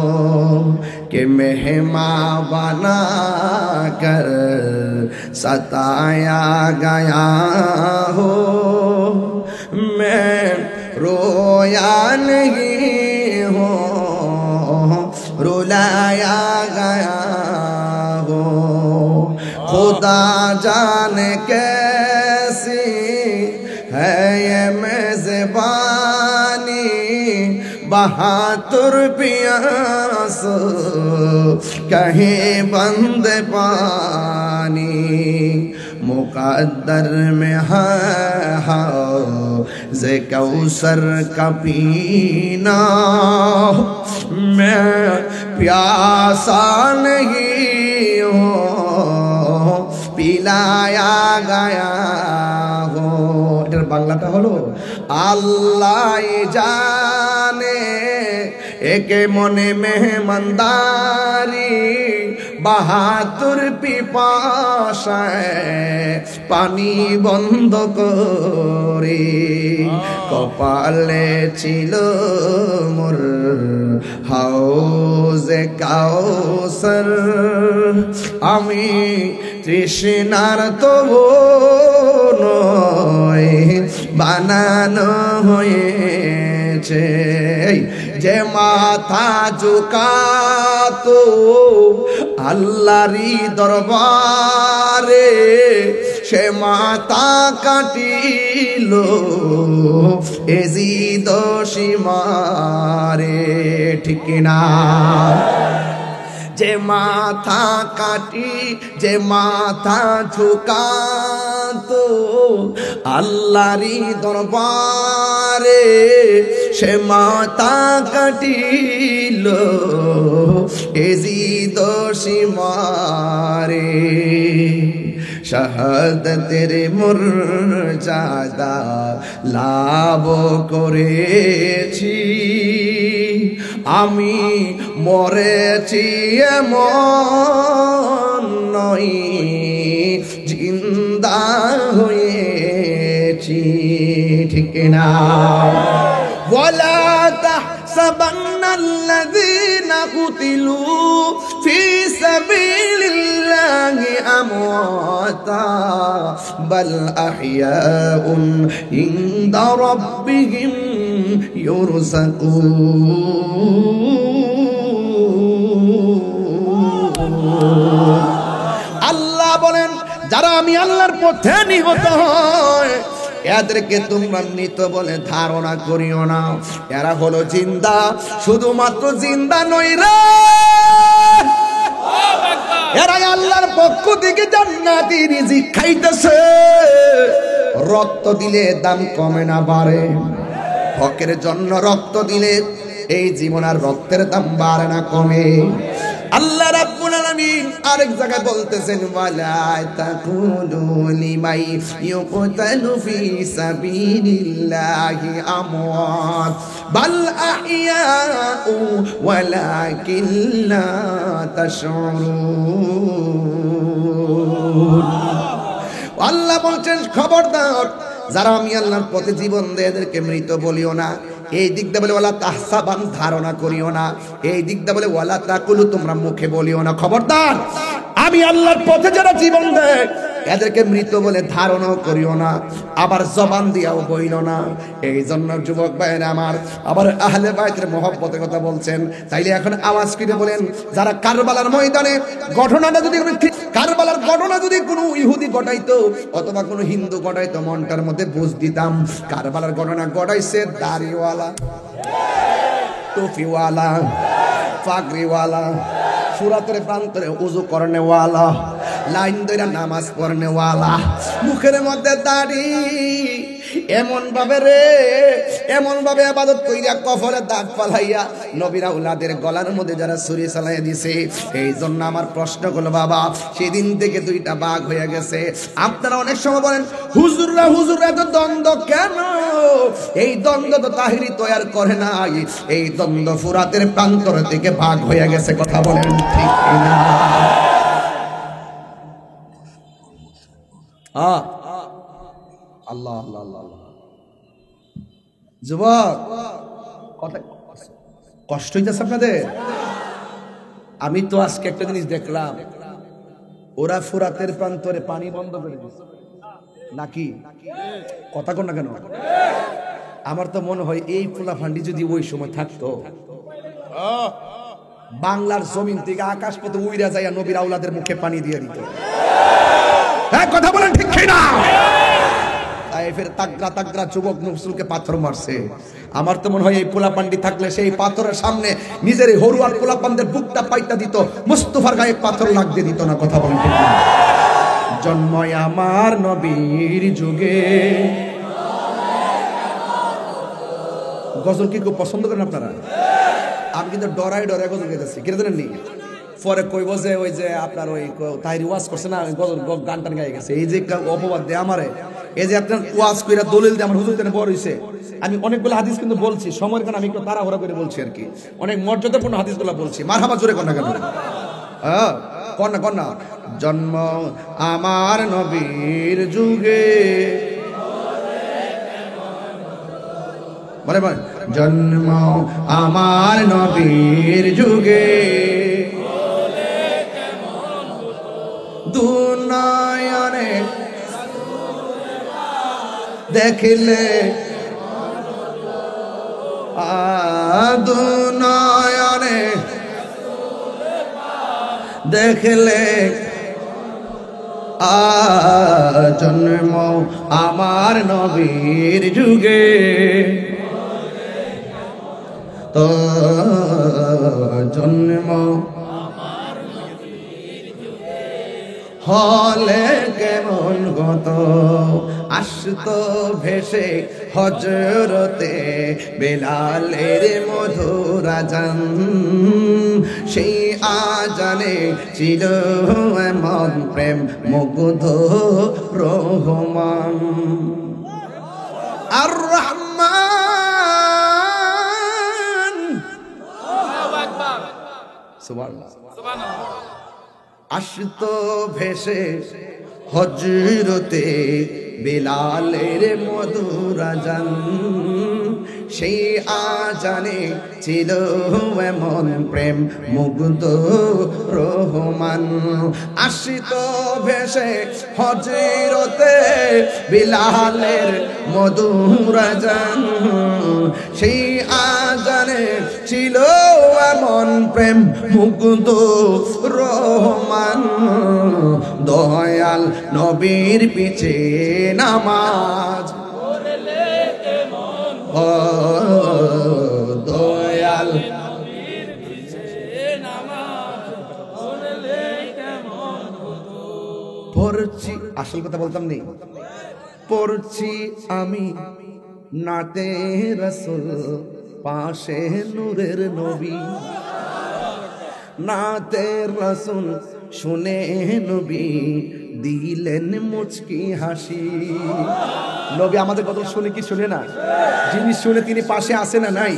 Speaker 1: कि मेहमान बना कर सताया गया हो। मैं रोया नहीं हो रुलाया गया हो। खुदा जाने कैसी है ये मेज़बानी, बहादुर पियास कहीं बंद पानी। मुकद्दर में है जे कौसर का पीना, मैं प्यासा नहीं हूँ पिलाया गया हो। এটার বাংলাটা হলো, আল্লাহ জানে একে মনে মেহমানদারি, বাহাদুর পিপাসায় পানি বন্ধ করে। কপালে ছিল মোর হাউজে কাউসার, আমি তৃষ্ণার তো নয় বানানো হয়েছে। যে মাথা ঝুকাতো আল্লাহরই দরবারে, সে মাথা কাটিল এজিদ সীমারে। ঠিক না? যে মাথা কাটি, যে মাথা ঝুকাতো আল্লাহরই দরবারে, সে মাথা কাটিল এজিদ সীমারে। শাহাদাতের মর্যাদা লাভ করেছি, আমি মরেছি এমন নয়, জিন্দা হয়েছি। ঠিক না? ওয়ালা তাহসাবান্নাল্লাযীনা কুতিলু ফী আমওয়াতা বাল আহইয়াউন ইনদা রাব্বিহিম ইউরযাকুন। আল্লাহ বলেন যারা আমি আল্লাহর পথে নিহত হয় এদেরকে তোমরা মৃত বলে ধারণা করিও না, এরা হলো জিন্দা, শুধুমাত্র জিন্দা নয় রে, এরাই আল্লাহর পক্ষ থেকে জান্নাতি রিজিক খাইতেছে। রক্ত দিলে দাম কমে না বাড়ে, হকের জন্য রক্ত দিলে এই জীবন আর রক্তের দাম বাড়ে না কমে। আল্লাহ রাব্বুল আলামিন আরেক জায়গায় বলতেছেন ওয়ালা তাকুলু লিমাই ইউকতালু ফি সাবিলিল্লাহি আমওয়াত বাল আহইয়াউ ওয়ালাকিন লা তাশউরুন। আল্লাহ বলছেন খবরদার যারা আমি আল্লাহর পথে জীবন দেয় এদেরকে মৃত বলিও না। এই দিকটা বলে ওয়ালা তাহসাবান ধারণা করিও না, এই দিকটা বলে ওয়ালা তাকুলু তোমরা মুখে বলিও না। খবরদার আমি আল্লাহর পথে যারা জীবন দেয় এদেরকে মৃত বলে ধারণাও করিও না, আবার জবান দিয়াও বইল না। এই জন্য যুবক ভাইয়েরা আমার, আবার আহলে বাইতের মহব্বতের কথা বলছেন, তাইলে এখন আওয়াজ করে বলেন যারা কারবালার ময়দানে ঘটনাটা যদি কারবালার ঘটনা যদি কোনো ইহুদি ঘটাইতো অথবা কোনো হিন্দু ঘটাইতো মনটার মধ্যে বুঝ দিতাম কারবালার ঘটনা ঘটাইছে দাড়িওয়ালা, টুপিওয়ালা, পাগড়িওয়ালা, সুরাতের প্রান্তরে উযু করনেওয়ালা, লাইন ধরে নামাজ পড়নেওয়ালা, মুখের মধ্যে দাড়ি, এমন ভাবে রে এমন ভাবে ইবাদত কইরা কফরে দাগ ফালাইয়া নবীর আওলাদের গলার মধ্যে যারা ছুরি চালাইয়া দিছে। এই জন্য আমার প্রশ্ন হলো বাবা, সেদিন থেকে দুইটা ভাগ হয়ে গেছে। আপনারা অনেক সময় বলেন হুজুররা এত দ্বন্দ্ব কেন? এই দ্বন্দ্ব তো তাহিরি তৈরি করে নাই, এই দ্বন্দ্ব ফুরাতের প্রান্তর থেকে ভাগ হয়ে গেছে। কথা বলেন ঠিক না? আল্লাহ আল্লাহ আল্লাহ আল্লাহ। যুবক কষ্ট হইতেছে আপনাদের? আমি তো আজকে একটা জিনিস দেখলাম, ওরা ফুরাতের প্রান্তরে পানি বন্ধ করে দিচ্ছে নাকি? কথা কন না কেন? আমার তো মনে হয় এই ফুলাফান্ডি যদি ওই সময় থাকতো বাংলার জমিন থেকে আকাশ পথে উইরা যাইয়া নবীর আওলাদের মুখে পানি দিয়ে দিত। হ্যাঁ কথা বলেন ঠিক কিনা? তাইফের তাগড়া তাগড়া যুবক নফসুলকে পাথর মারছে। আমার তো মনে হয় এই পোলাপান্ডি থাকলে সেই পাথরের সামনে নিজের হরুয়ার পোলাপানদের বুকটা পাইতা দিত, মুস্তাফার গায়ে পাথর লাগতে দিত না। কথা বলেন ঠিক কিনা? জন্ম আমার নবীর যুগে। গজল কি খুব পছন্দ করেন আপনারা? আমি কিন্তু ডরাই গজল গেতেছি, কিনে দেন নি? পরে কইব যে ওই যে আপনার ওই তাহিরি ওয়াজ করছে না, গজল গান টান গায়ে গেছে। এই যে অপবাদ দেয় আমারে, এই যে আপনার ওয়াজ কইরা দলিল দিয়ে আমার হুজুর তেনে বড় হইছে। আমি অনেকগুলো হাদিস কিন্তু বলছি, সময়ের কারণে আমি একটু তাড়াহুড়া করে বলছি আর কি, অনেক মর্যাদাপূর্ণ হাদিসগুলো বলছি। মারহাবা জোরে কর না কেন? হ্যাঁ কর না। জন্ম আমার নবীর যুগে, বলে বল জন্ম আমার নবীর যুগে, দুনিয়ানে দেখলে দুনিয়ানে দেখলে জন্ম আমার নবীর যুগে, তো জন্ম হলে কেমন গত আসতো ভেসে হজরতে বেলালের মধুর আজান, সেই আজানে ছিল এমন প্রেম মুগ্ধ রহমান আর রহমান। সুবহানাল্লাহ। আসতো ভেসে হজরতে বেলালের মধুর আজান, সেই আজানে ছিল এমন প্রেম মুগ্ধ রহমান আসিত ভেসে হযরতে বিলালের মধুর আজান সেই আজানে ছিল এমন প্রেম মুগ্ধ রহমান দয়াল নবীর পিছে নামাজ দয়াল পড়ছি আসল কথা বলতাম নেই পড়ছি আমি নাতে রাসূল পাশে নূরের নবী নাতে রাসূল শুনে নবী দিলেন মুচকি হাসি নবী আমাদের কথা শুনে কি শুনে না যিনি শুনে তিনি পাশে আসে না নাই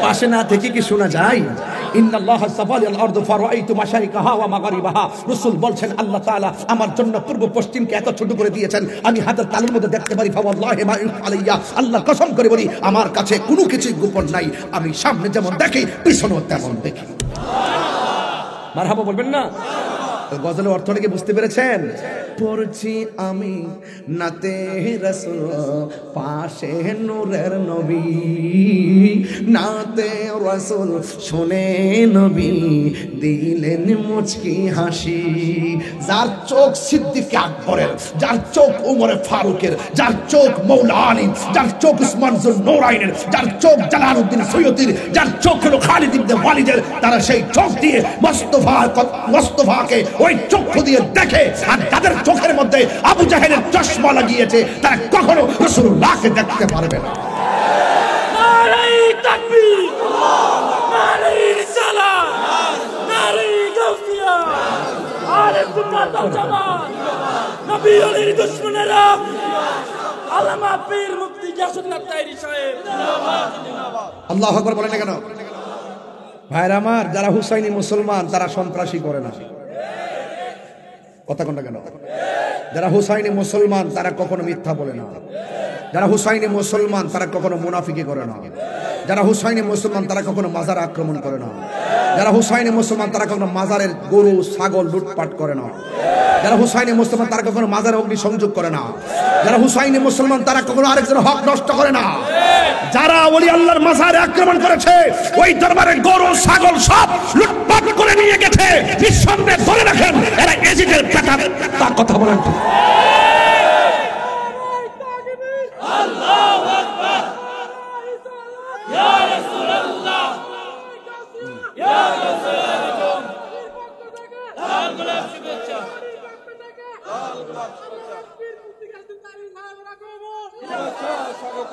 Speaker 1: পাশে না থেকে কি শোনা যায় ইন্নাল্লাহা সাফাল আরদ ফারাইতু মাশারিকাহা ওয়া মাগরিবাহা রাসূল বলছেন আল্লাহ তাআলা আমার জন্য পূর্ব পশ্চিমকে এত ছোট করে দিয়েছেন আমি হাতের তালুর মধ্যে দেখতে পারি ফাওয়াল্লাহি মা আলাইয়া আল্লাহ কসম করে বলি আমার কাছে কোনো কিছু গোপন নাই আমি সামনে যেমন দেখি পিছনেও তেমন দেখি মারহাবা বলবেন না গজলের অর্থটা কি বুঝতে পেরেছেন পড়ছি আমি নাতে রাসূল পাশে নূরের নবী নাতে রাসূল শুনে নবী দিলেন মুচকি হাসি যার চোখ সিদ্দিক আকবরের যার চোখ ওমর ফারুকের যার চোখ মৌলা আলী যার চোখ উসমান জুল নূরাইনের যার চোখ জালালউদ্দিন সৈয়দীর যার চোখ হলো খালিদ ইবনে ওয়ালিদের তারা সেই চোখ দিয়ে মুস্তাফাকে ওই চক্ষু দিয়ে দেখে আর তাদের চোখের মধ্যে আবু জাহেলের চশমা লাগিয়েছে তারা কখনো রাসূলুল্লাহকে দেখতে পারবে না
Speaker 3: নারে তাকবীর নারে রিসালাত নারে গাউসিয়া আলে সুন্নাত ওয়াল জামাত নবী ওলির দুশমনেরা আল্লামা পীর মুফতি গিয়াসউদ্দিন তাইরি সাহেব
Speaker 1: আল্লাহু আকবার বলেন না কেন ভাইরা আমার যারা হুসাইনি মুসলমান তারা সন্ত্রাসী করে না কথা কোনটা কেন যারা হুসাইনি মুসলমান তারা কখনো মিথ্যা বলে না যারা হুসাইনি মুসলমান তারা কখনো মুনাফিকি করে না যারা হুসাইনি মুসলমান তারা কখনো মাজার আক্রমণ করে না যারা হুসাইনি মুসলমান তারা কখনো মাজারের গরু ছাগল লুটপাট করে না যারা হুসাইনি মুসলমান তারা কখনো মাজারে অগ্নি সংযোগ করে না যারা হুসাইনি মুসলমান তারা কখনো আরেকজনের হক নষ্ট করে না যারা ওলি আল্লাহর মাজারে আক্রমণ করেছে ওই দরবারের গরু ছাগল সব লুটপাট করে নিয়ে গেছে নিঃসন্দেহে ধরে রাখেন এরা এজিদের পেটা তার কথা বলেন
Speaker 3: আল্লাহু আকবার ইয়া রাসূলুল্লাহ ইয়া রাসূলুল্লাহ আল্লাহু শুভেচ্ছা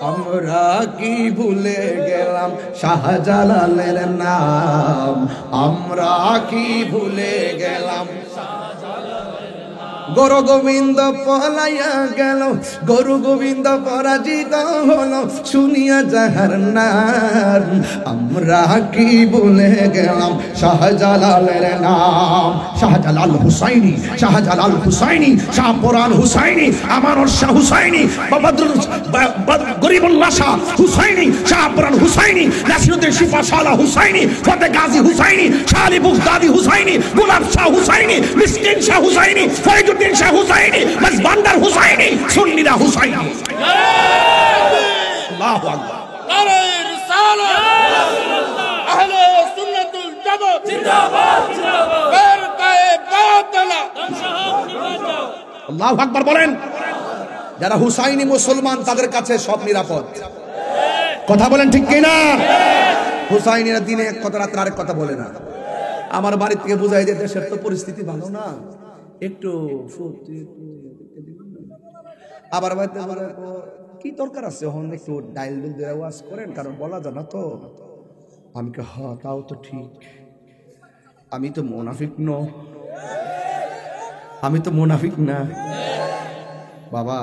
Speaker 1: আমরা কি ভুলে গেলাম শাহজালালের নাম আমরা কি ভুলে গেলাম গরু গোবিন্দ পলাইয়া গেল গরু গোবিন্দ পরাজিত হলো শুনিয়া যাহার নাম আমরা কি ভুলে গেলাম শাহজালালের নাম শাহজালাল হুসাইনি শাহপরান হুসাইনি আমানুর শাহ হুসাইনি গরিবুল্লাহ শাহ হুসাইনি শাহপরান হুসাইনি নাসিরউদ্দিন শিফা শালা হুসাইনি ফতে গাজী হুসাইনি শালি বুগদাদি হুসাইনি গোলাপ শাহ হুসাইনি মিসকিন শাহ হুসাইনি ফরিদুদ্দিন শাহ হুসাইনি মজবান্দার হুসাইনি সুন্নিরা হুসাইনি আল্লাহু আকবার
Speaker 3: নারে রিসালাত আহলে সুন্নাতুল জামাত জিন্দাবাদ জিন্দাবাদ বারকায়ে বাতলা
Speaker 1: আল্লাহু আকবার বলেন যারা হুসাইনি মুসলমান তাদের কাছে সব নিরাপদ কথা বলেন ঠিক কিনা হুসাইনিরা দিনে এক কথা রাতে আরেক কথা বলে না আমার বাড়ি থেকে বুঝাই যে দেশের তো পরিস্থিতি ভালো না একটু আবার বাড়িতে কি দরকার আছে হন একটু ডাইল ডুল দিয়ে ওয়াজ করেন কারণ বলা যায় না তো আমি কে হ্যাঁ তাও তো ঠিক আমি তো মুনাফিক না বাবা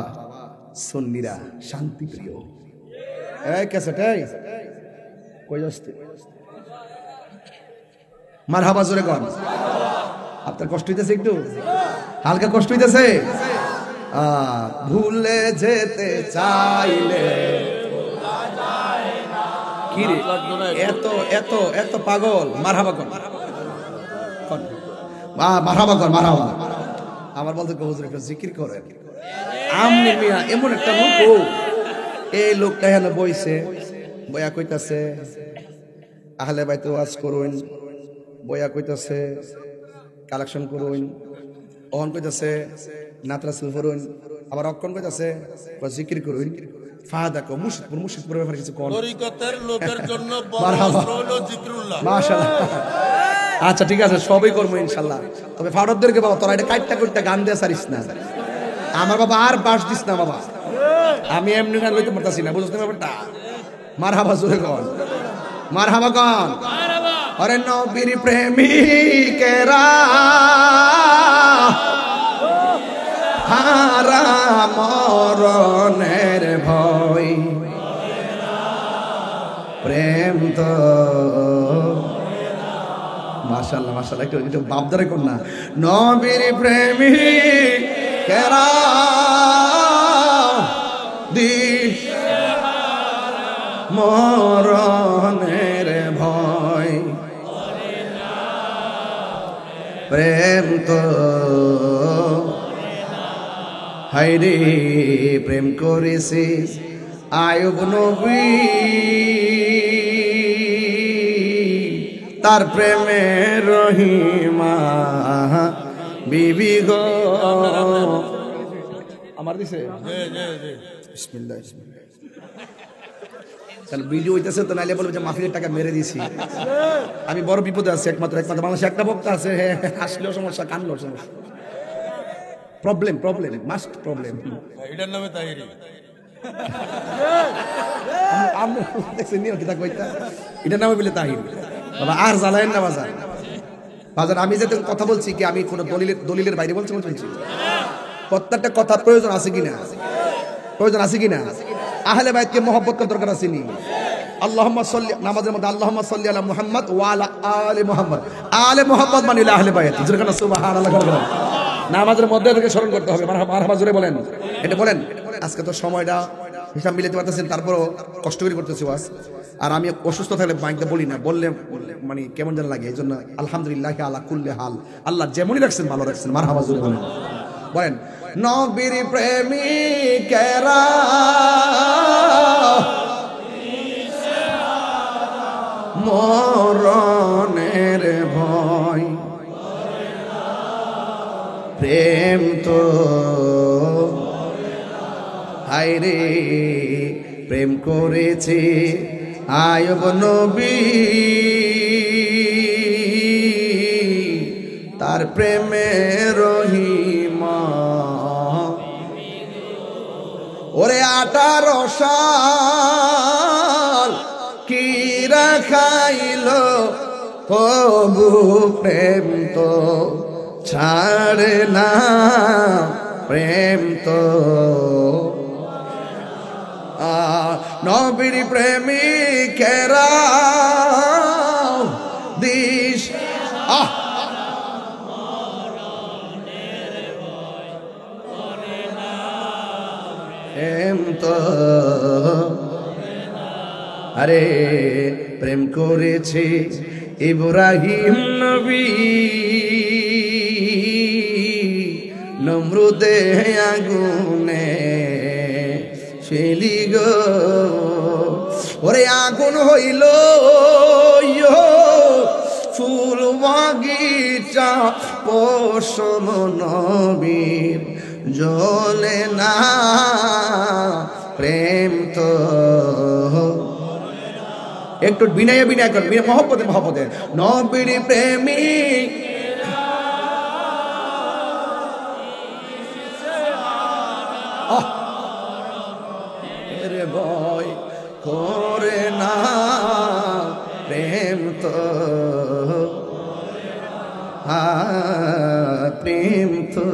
Speaker 1: সুন্নিরা শান্তি প্রিয় এই ক্যাসেটাই কই আসতে মারহাবা জোরে কর আপনার কষ্ট হইতেছে একটু হালকা কষ্ট হইতেছে ভুলে যেতে চাইলে কি রে এত এত এত পাগল মারহাবা কর মারহাবা কর মারহাবা আমার বলতে হুজুর একটু জিকির করে আমনি মিয়া এমন একটা লোক এই লোকটা এখানে বইছে বয়া কইতাছে আহলে বাইতে ওয়াজ করুন বয়া কইতাছে কালেকশন করুন অহন কইতাছে নাতরাসুল করুন আবার অক্ষণ কইতাছে জিকির করুন ফাদা কো মুশরিকপুর ব্যাপারে কিছু কোন
Speaker 3: তরিকতের লোকের জন্য বড় অস্ত্র হলো জিকরুল্লাহ
Speaker 1: মাশাআল্লাহ আচ্ছা ঠিক আছে সবই করব ইনশাআল্লাহ তবে ফাউডারদেরকে বাবা তোরা এটা কাটটা কইটা গান দিয়ে সারিস না আমার বাবা আর বাস দিস না বাবা আমি এমনি গান লইতে পারতাছি না বুঝছ না ব্যাপারটা মারহাবা জোরে কোন মারহাবা কোন মারহাবা আরে নবীর প্রেমিকেরা হারা মরণের ভয় প্রেম তো মাশাআল্লাহ মাশাআল্লাহ একটু বাপদারে কোন না নবীর প্রেমিকেরা দিশ মরণের ভয় প্রেম তো হায়রে প্রেম করেছে আয়ুব নবী তার প্রেমে রহিমা বিবি গো আমার দিছে বিসমিল্লাহ তাহলে ভিডিও হইতেছে তো নাইলে বলবে যে মাফিলের টাকা মেরে দিছি আমি বড় বিপদে আছি একমাত্র বাংলাদেশে একটা বক্তা আছে হাসলেও সমস্যা কানলেও সমস্যা প্রবলেম মাস্ট প্রবলেম
Speaker 3: এটার নামে তাহিরি
Speaker 1: আমি দেখছেন নিও কিতা কইতা এটার নামে বলে তাহির বাবা আর জ্বালায়েন না বাজার বাজার আমি যে কথা বলছি কি আমি কোনো দলিলের বাইরে বলছি প্রত্যেকটা কথা প্রয়োজন আছে কিনা আহলে বাইতকে মহব্বত করার দরকার আছে নি আল্লাহুম্মা সাল্লি নামাজের মধ্যে আল্লাহুম্মা সাল্লি আলা মুহাম্মদ ওয়া আলা আলি মুহাম্মদ মানে আহলে বাইত যেখানে সুবহানাল্লাহ নামাজের মধ্যে থেকে স্মরণ করতে হবে মারহাবা জোরে বলেন এটা বলেন আজকে তো সময়টা হিসাব মিলাতে পারতেছেন তারপরও কষ্ট করে করতেছি ওয়াজ আর আমি অসুস্থ থাকলে মাইকটা বলি না বললে মানে কেমন যেন লাগে এই জন্য আলহামদুলিল্লাহ আলা কুল্লি হাল আল্লাহ যেমনই রাখছেন ভালো রাখছেন মারহাবা জোরে বলেন নবীর প্রেমিকেরা মরণের ভয় প্রেম তো হায়রে প্রেম করেছে আয়ুব নবী তার প্রেমে রহিমা ওরে 18 সাল কি রাখাইল তবু প্রেম তো ছাড়ে না প্রেম তো নবীর প্রেমিকেরা দিশ প্রেম তো আরে প্রেম করেছে ইব্রাহিম নবী নমরুদে আগুনে শেলি গো ওরে আগুন হইল ফুল বাগিচা পশম নবীর জ্বলে না প্রেম তো একটু বিনয় কর মহব্বতে নবীর প্রেমিক ভয় করে না প্রেম তো প্রেম তো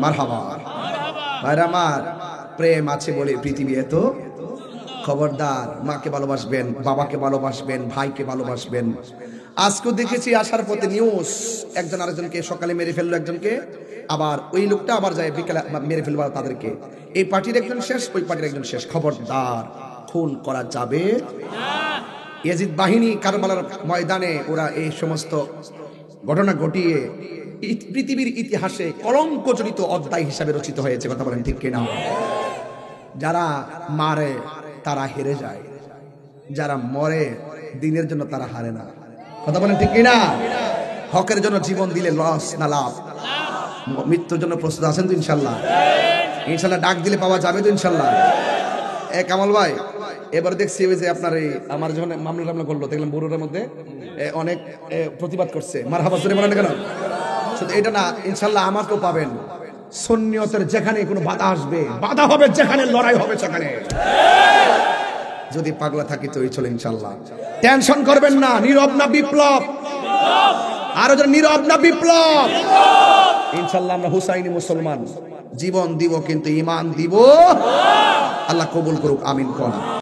Speaker 1: মারহাবা ভাইরা আমার প্রেম আছে বলে পৃথিবী এত খবরদার মাকে ভালোবাসবেন বাবাকে ভালোবাসবেন ভাইকে ভালোবাসবেন আজকে দেখেছি আসার পথে নিউজ একজন আরেকজনকে সকালে মেরে ফেললো একজনকে আবার ওই লোকটা আবার যায় বিকেলে মেরে ফেলবা তাদেরকে। এই পার্টির একজন শেষ, ওই পার্টির একজন শেষ। খবরদার, খুন করা যাবে না। ইয়াজিদ বাহিনী কারবালার ময়দানে ওরা এই সমস্ত ঘটনা ঘটিয়ে পৃথিবীর ইতিহাসে কলঙ্কজনিত অধ্যায় হিসাবে রচিত হয়েছে। কথা বলেন ঠিক কিনা? যারা মারে তারা হেরে যায়, যারা মরে দিনের জন্য তারা হারে না। কথা বলেন ঠিক কিনা? হকের জন্য জীবন দিলে লস না লাভ? মৃত্যুর জন্য প্রস্তুত আছেন তো ইনশাল্লাহ? ইনশাল্লাহ ডাক দিলে পাওয়া যাবে তো ইনশাল্লাহ? কামাল ভাই, এবার দেখছি ওই যে আপনার এই আমার যখন মামলা করলো, দেখলাম বড়ুরের মধ্যে অনেক প্রতিবাদ করছে। মারহাবা জোরে বলেন কেন? শুধু এটা না, ইনশাল্লাহ আমাকেও পাবেন। সুন্নিয়তের যেখানে কোনো বাধা আসবে, বাধা হবে যেখানে, লড়াই হবে সেখানে। যদি পাগলা থাকি তো এই চলে ইনশাল্লাহ। টেনশন করবেন না। নীরব না বিপ্লব? আরো যেন নীরব না বিপ্লব? ইনশাল্লাহ আমরা হুসাইনি মুসলমান। জীবন দিব কিন্তু ঈমান দিব। আল্লাহ কবুল করুক, আমিন কোন।